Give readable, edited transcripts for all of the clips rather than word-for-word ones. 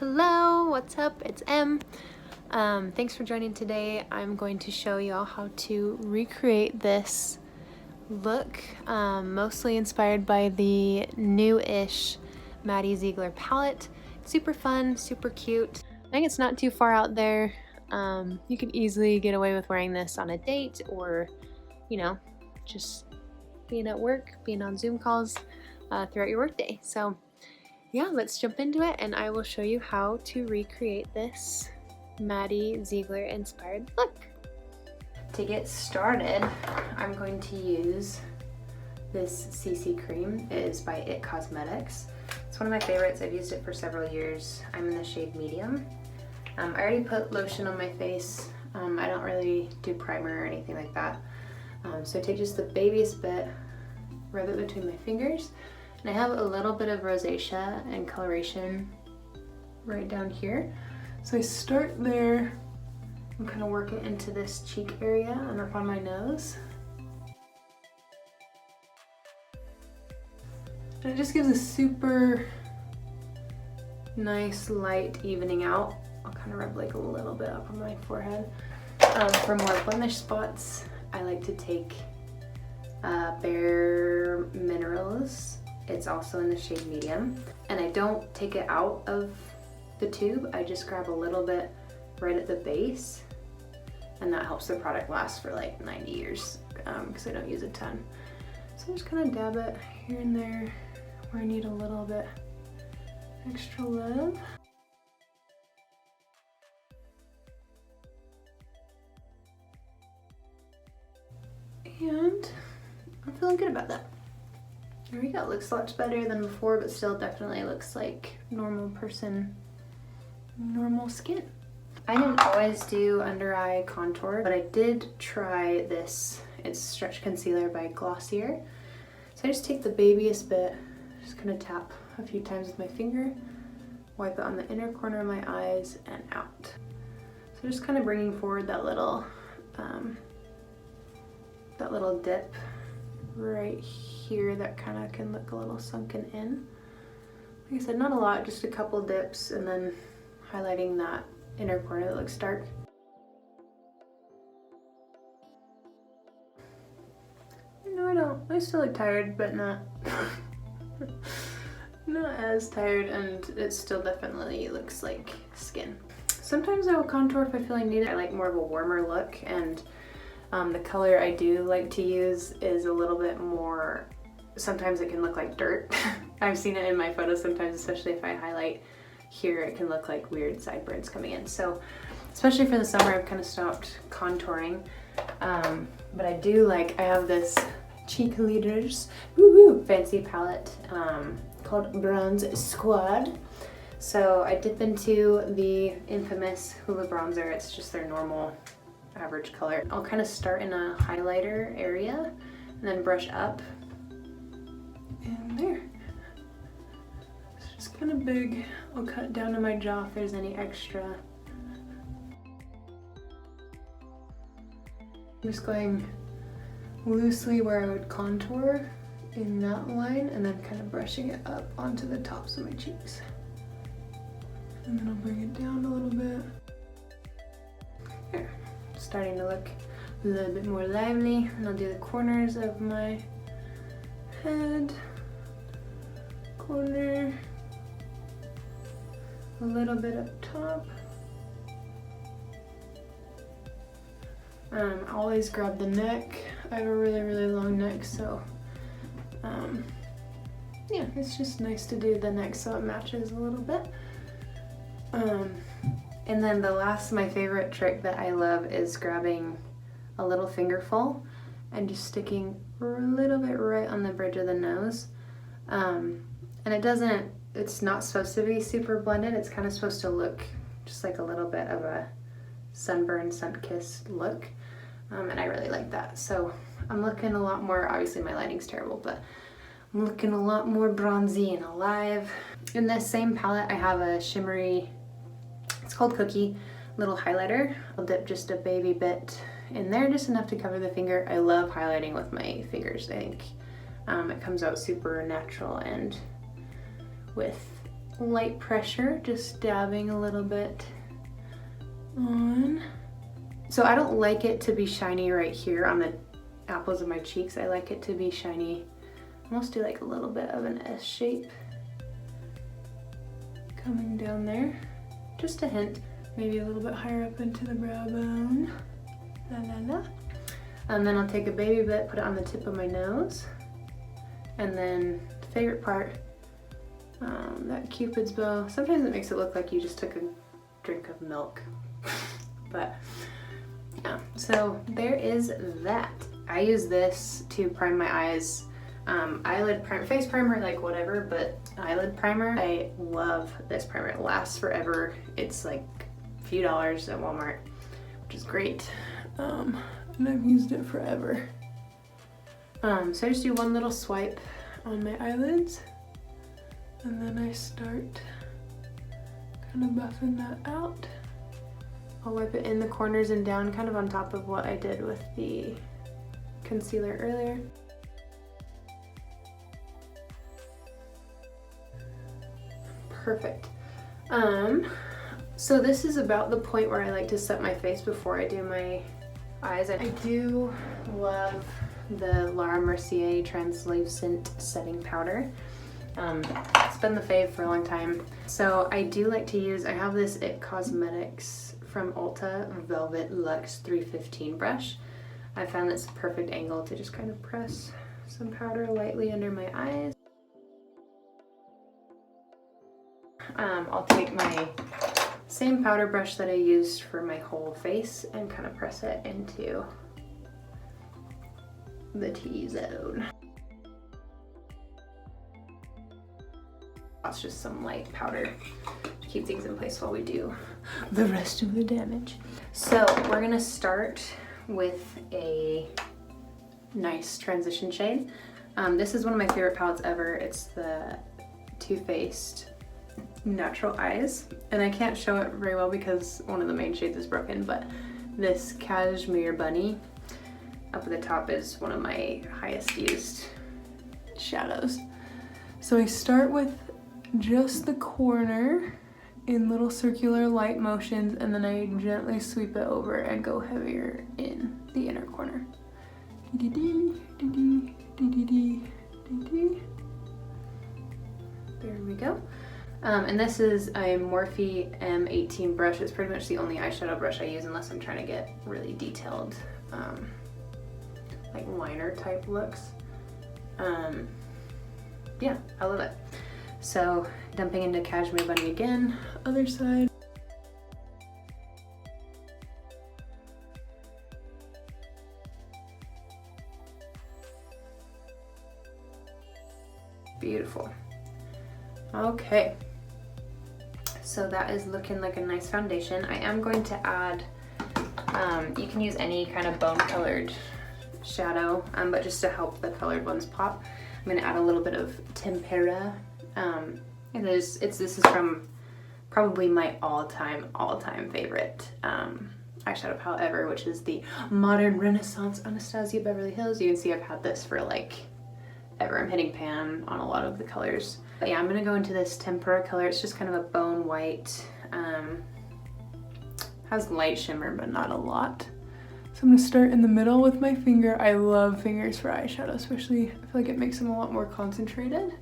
Hello, what's up? It's Em. Thanks for joining today. I'm going to show y'all how to recreate this look, mostly inspired by the new-ish Maddie Ziegler palette. Super fun, super cute. I think it's not too far out there. You could easily get away with wearing this on a date or, you know, just being at work, being on Zoom calls throughout your workday. So yeah, let's jump into it and I will show you how to recreate this Maddie Ziegler inspired look. To get started, I'm going to use this CC cream. It is by It Cosmetics. It's one of my favorites. I've used it for several years. I'm in the shade medium. I already put lotion on my face. I don't really do primer or anything like that. So I take just the babyest bit, rub it between my fingers, and I have a little bit of rosacea and coloration right down here. So I start there and kind of work it into this cheek area and up on my nose. And it just gives a super nice light evening out. I'll kind of rub like a little bit up on my forehead. For more blemish spots, I like to take bareMinerals. It's also in the shade medium. And I don't take it out of the tube. I just grab a little bit right at the base. And that helps the product last for like 90 years because I don't use a ton. So I'm just kind of dab it here and there where I need a little bit extra love. And I'm feeling good about that. There we go, it looks much better than before, but still definitely looks like normal person, normal skin. I didn't always do under eye contour, but I did try this. It's Stretch Concealer by Glossier. So I just take the babyest bit, just kind of tap a few times with my finger, wipe it on the inner corner of my eyes and out. So just kind of bringing forward that little dip right here that kind of can look a little sunken in. Like I said, not a lot, just a couple dips, and then highlighting that inner corner that looks dark. No, I still look tired, but not not as tired, and it still definitely looks like skin. Sometimes I will contour if I feel I need it. I like more of a warmer look, and the color I do like to use is a little bit more, sometimes it can look like dirt. I've seen it in my photos sometimes, especially if I highlight here, it can look like weird sideburns coming in. So especially for the summer, I've kind of stopped contouring. But I do like, I have this Cheek Leaders fancy palette called Bronze Squad. So I dip into the infamous Hoola bronzer. It's just their normal average color. I'll kind of start in a highlighter area and then brush up. And there. It's just kind of big. I'll cut down to my jaw if there's any extra. I'm just going loosely where I would contour in that line and then kind of brushing it up onto the tops of my cheeks. And then I'll bring it down a little bit. There. Starting to look a little bit more lively, and I'll do the corners of my head, corner, a little bit up top. Always grab the neck. I have a really long neck, so yeah, it's just nice to do the neck so it matches a little bit. And then the last, my favorite trick that I love is grabbing a little fingerful and just sticking a little bit right on the bridge of the nose. And it's not supposed to be super blended. It's kind of supposed to look just like a little bit of a sunburned, sun-kissed look. And I really like that. So I'm looking a lot more, obviously my lighting's terrible, but I'm looking a lot more bronzy and alive. In this same palette, I have a shimmery, it's called Cookie, little highlighter. I'll dip just a baby bit in there, just enough to cover the finger. I love highlighting with my fingers. I think it comes out super natural and with light pressure, just dabbing a little bit on. So I don't like it to be shiny right here on the apples of my cheeks. I like it to be shiny, almost do like a little bit of an S shape coming down there. Just a hint, maybe a little bit higher up into the brow bone. La la la. And then I'll take a baby bit, put it on the tip of my nose. And then the favorite part, that Cupid's bow. Sometimes it makes it look like you just took a drink of milk. But yeah, so there is that. I use this to prime my eyes. Eyelid primer, face primer, like whatever, but eyelid primer. I love this primer. It lasts forever. It's like a few dollars at Walmart, which is great. And I've used it forever. So I just do one little swipe on my eyelids, and then I start kind of buffing that out. I'll wipe it in the corners and down, kind of on top of what I did with the concealer earlier. Perfect. So this is about the point where I like to set my face before I do my eyes. I do love the Laura Mercier Translucent Setting Powder. It's been the fave for a long time. So I do like to use, I have this IT Cosmetics from Ulta Velvet Luxe 315 brush. I found this perfect angle to just kind of press some powder lightly under my eyes. I'll take my same powder brush that I used for my whole face and kind of press it into the T-zone. That's just some light powder to keep things in place while we do the rest of the damage. So we're gonna start with a nice transition shade. This is one of my favorite palettes ever. It's the Too Faced Natural Eyes, and I can't show it very well because one of the main shades is broken, but this Cashmere Bunny up at the top is one of my highest used shadows. So I start with just the corner in little circular light motions, and then I gently sweep it over and go heavier in the inner corner. There we go. And this is a Morphe M18 brush. It's pretty much the only eyeshadow brush I use unless I'm trying to get really detailed, like liner type looks. Yeah, I love it. So dumping into Cashmere Bunny again, other side. Beautiful. Okay, so that is looking like a nice foundation. I am going to add, you can use any kind of bone colored shadow, but just to help the colored ones pop, I'm gonna add a little bit of Tempera. And this is from probably my all-time favorite eyeshadow palette ever, which is the Modern Renaissance Anastacia Beverly Hills. You can see I've had this for like ever. I'm hitting pan on a lot of the colors. But yeah, I'm gonna go into this Tempera color. It's just kind of a bone white, has light shimmer, but not a lot. So I'm gonna start in the middle with my finger. I love fingers for eyeshadow, especially, I feel like it makes them a lot more concentrated.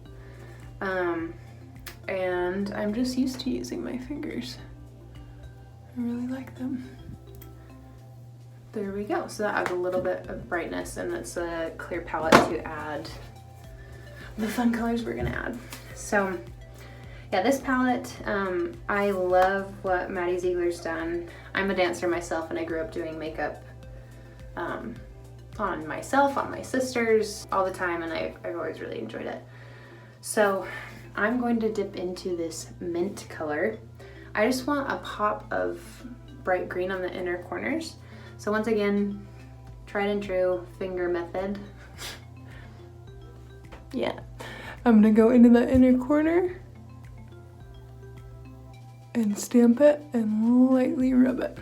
And I'm just used to using my fingers. I really like them. There we go. So that adds a little bit of brightness, and it's a clear palette to add the fun colors we're gonna add. So yeah, this palette, I love what Maddie Ziegler's done. I'm a dancer myself, and I grew up doing makeup on myself, on my sisters, all the time, and I've always really enjoyed it. So I'm going to dip into this mint color. I just want a pop of bright green on the inner corners. So once again, tried and true finger method. Yeah, I'm gonna go into the inner corner and stamp it and lightly rub it.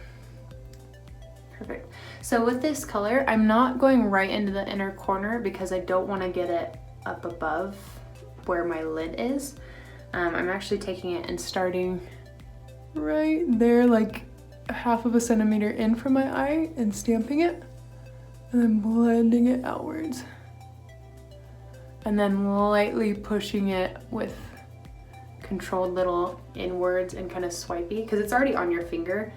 Perfect. So with this color, I'm not going right into the inner corner because I don't want to get it up above where my lid is. I'm actually taking it and starting right there, like 1/2 centimeter in from my eye and stamping it, and then blending it outwards. And then lightly pushing it with controlled little inwards and kind of swipey, because it's already on your finger.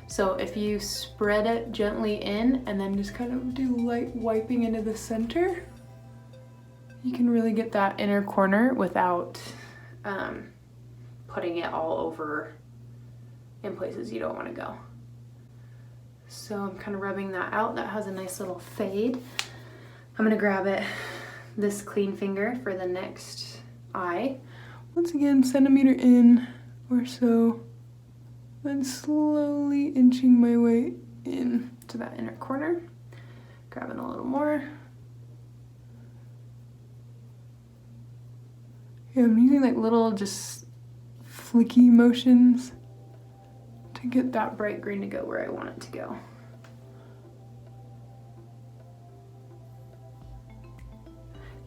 So if you spread it gently in and then just kind of do light wiping into the center, you can really get that inner corner without putting it all over in places you don't want to go. So I'm kind of rubbing that out. That has a nice little fade. I'm gonna grab it, this clean finger, for the next eye. Once again, centimeter in or so, then slowly inching my way in to that inner corner. Grabbing a little more. Yeah, I'm using like little just flicky motions to get that bright green to go where I want it to go.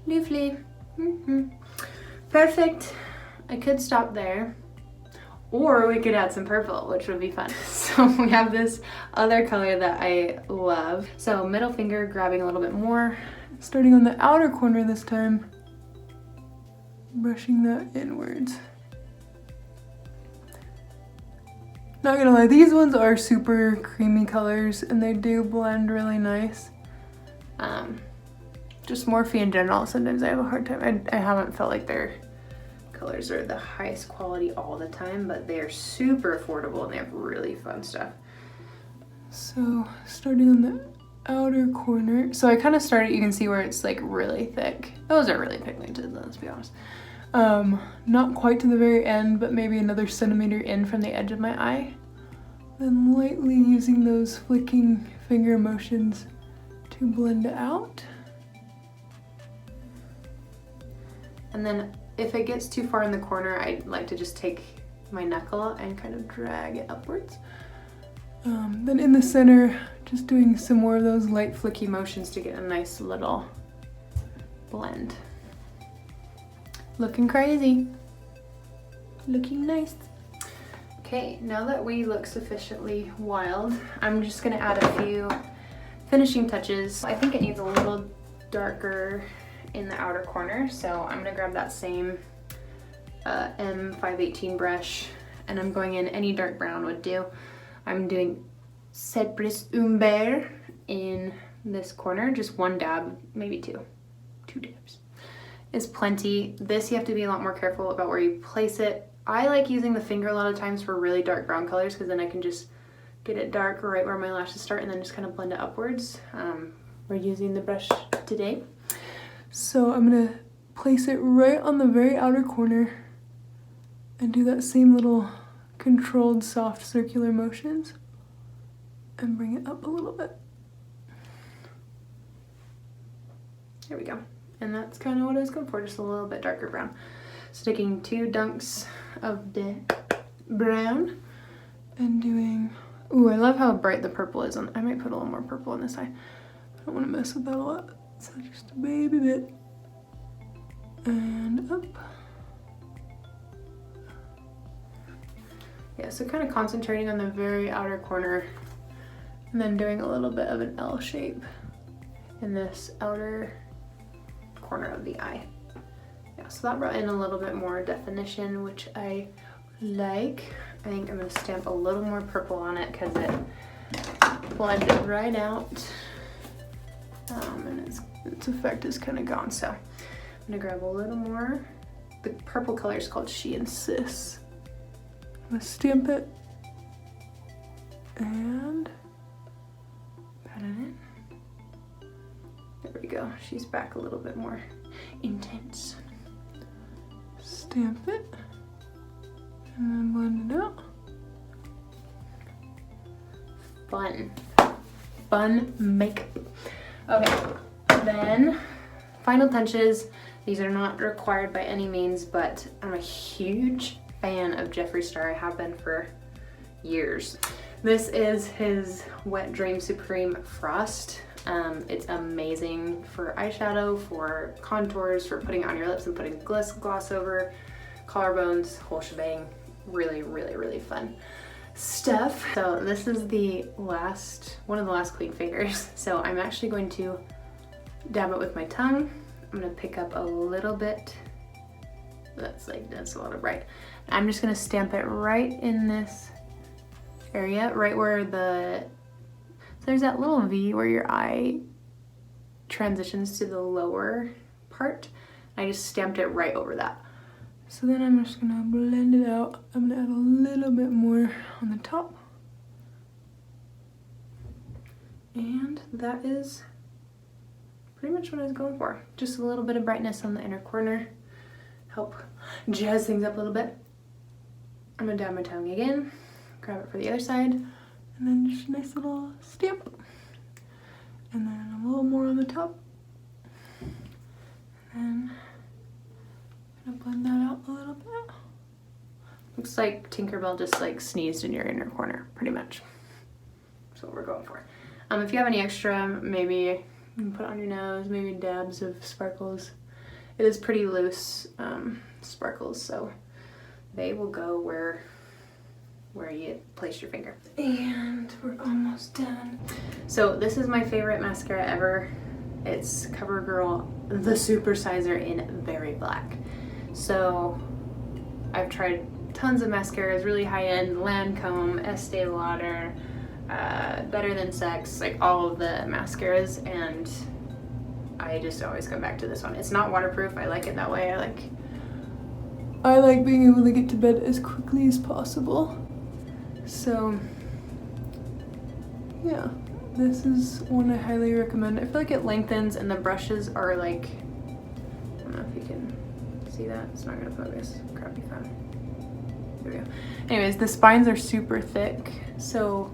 Lovely. Perfect. I could stop there, or we could add some purple, which would be fun. So we have this other color that I love. So middle finger, grabbing a little bit more, starting on the outer corner this time, brushing that inwards. Not gonna lie, these ones are super creamy colors and they do blend really nice. Just Morphe in general, sometimes I have a hard time. I haven't felt like their colors are the highest quality all the time, but they are super affordable and they have really fun stuff. So starting on the outer corner. So I kind of started, you can see where it's like really thick. Those are really pigmented, let's be honest. Not quite to the very end, but maybe another centimeter in from the edge of my eye. Then lightly using those flicking finger motions to blend it out. And then if it gets too far in the corner, I like to just take my knuckle and kind of drag it upwards. Then in the center, just doing some more of those light flicky motions to get a nice little blend. Looking crazy. Looking nice. Okay, now that we look sufficiently wild, I'm just gonna add a few finishing touches. I think it needs a little darker in the outer corner, so I'm gonna grab that same M518 brush, and I'm going in, any dark brown would do. I'm doing Cypress Umber in this corner, just one dab, maybe two dabs is plenty. This you have to be a lot more careful about where you place it. I like using the finger a lot of times for really dark brown colors, because then I can just get it dark right where my lashes start and then just kind of blend it upwards. We're using the brush today. So I'm gonna place it right on the very outer corner and do that same little controlled soft circular motions and bring it up a little bit. There we go. And that's kind of what I was going for, just a little bit darker brown. So taking 2 dunks of the brown and doing, ooh, I love how bright the purple is. I might put a little more purple on this eye. I don't want to mess with that a lot. So just a baby bit. And up. Yeah, so kind of concentrating on the very outer corner and then doing a little bit of an L shape in this outer corner of the eye. Yeah, so that brought in a little bit more definition, which I like. I think I'm going to stamp a little more purple on it because it blended right out. And its effect is kind of gone. So I'm going to grab a little more. The purple color is called She Insists. I'm going to stamp it and pat it in. There we go. She's back a little bit more intense. Stamp it and then blend it out. Fun makeup. Okay, then final touches. These are not required by any means, but I'm a huge fan of Jeffree Star. I have been for years. This is his Wet Dream Supreme Frost. It's amazing for eyeshadow, for contours, for putting on your lips and putting gloss over. collarbones, whole shebang. Really, really, really fun stuff. So this is one of the last clean fingers. So I'm actually going to dab it with my tongue. I'm gonna pick up a little bit. That's a lot of bright. I'm just gonna stamp it right in this area, right where so there's that little V where your eye transitions to the lower part. I just stamped it right over that. So then I'm just gonna blend it out. I'm gonna add a little bit more on the top. And that is pretty much what I was going for. Just a little bit of brightness on the inner corner. Help jazz things up a little bit. I'm gonna dab my tongue again, grab it for the other side, and then just a nice little stamp. And then a little more on the top. And then I'm gonna blend that out a little bit. Looks like Tinkerbell just like sneezed in your inner corner, pretty much. That's what we're going for. If you have any extra, maybe you can put it on your nose, maybe dabs of sparkles. It is pretty loose sparkles, so they will go where you place your finger. And we're almost done. So this is my favorite mascara ever. It's CoverGirl the Supersizer in Very Black. So I've tried tons of mascaras, really high-end, Lancome, Estee Lauder, Better Than Sex, like all of the mascaras, and I just always come back to this one. It's not waterproof. I like it that way. I like being able to get to bed as quickly as possible. So yeah, this is one I highly recommend. I feel like it lengthens and the brushes are like, I don't know if you can see that. It's not gonna focus. Crappy phone. There we go. Anyways, the spines are super thick, so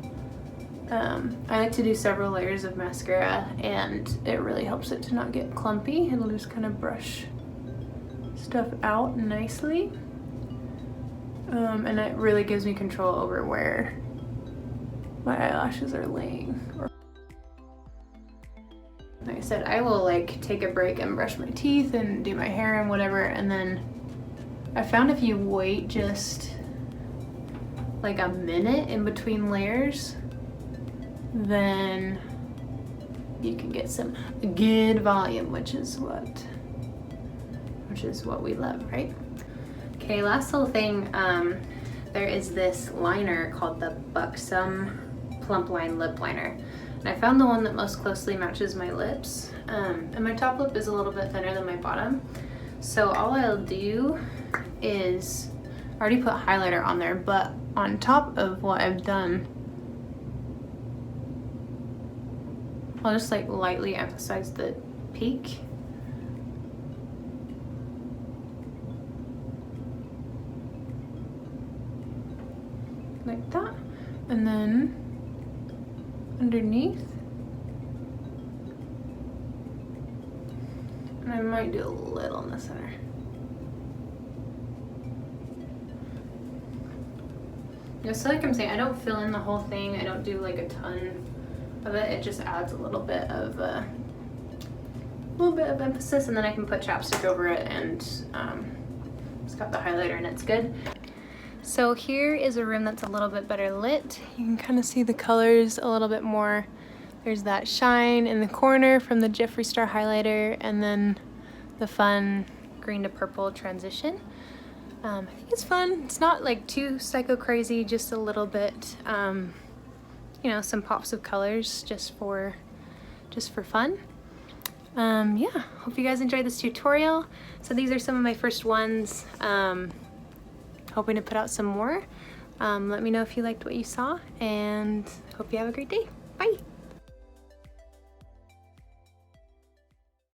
I like to do several layers of mascara, and it really helps it to not get clumpy. It'll just kind of brush stuff out nicely. And it really gives me control over where my eyelashes are laying. Like I said, I will like take a break and brush my teeth and do my hair and whatever, and then I found if you wait just like a minute in between layers, then you can get some good volume, which is what we love, right? Okay, last little thing, there is this liner called the Buxom Plumpline Lip Liner. And I found the one that most closely matches my lips. And my top lip is a little bit thinner than my bottom. So all I'll do is, I already put highlighter on there, but on top of what I've done, I'll just like lightly emphasize the peak. Like that. And then underneath, and I might do a little in the center. So like I'm saying, I don't fill in the whole thing. I don't do like a ton of it. It just adds a little bit of emphasis, and then I can put chapstick over it, and it's got the highlighter and it's good. So here is a room that's a little bit better lit. You can kind of see the colors a little bit more. There's that shine in the corner from the Jeffree Star highlighter, and then the fun green to purple transition. I think it's fun. It's not like too psycho crazy, just a little bit, you know, some pops of colors just for fun. Yeah, hope you guys enjoyed this tutorial. So these are some of my first ones. Hoping to put out some more. Let me know if you liked what you saw, and hope you have a great day. Bye.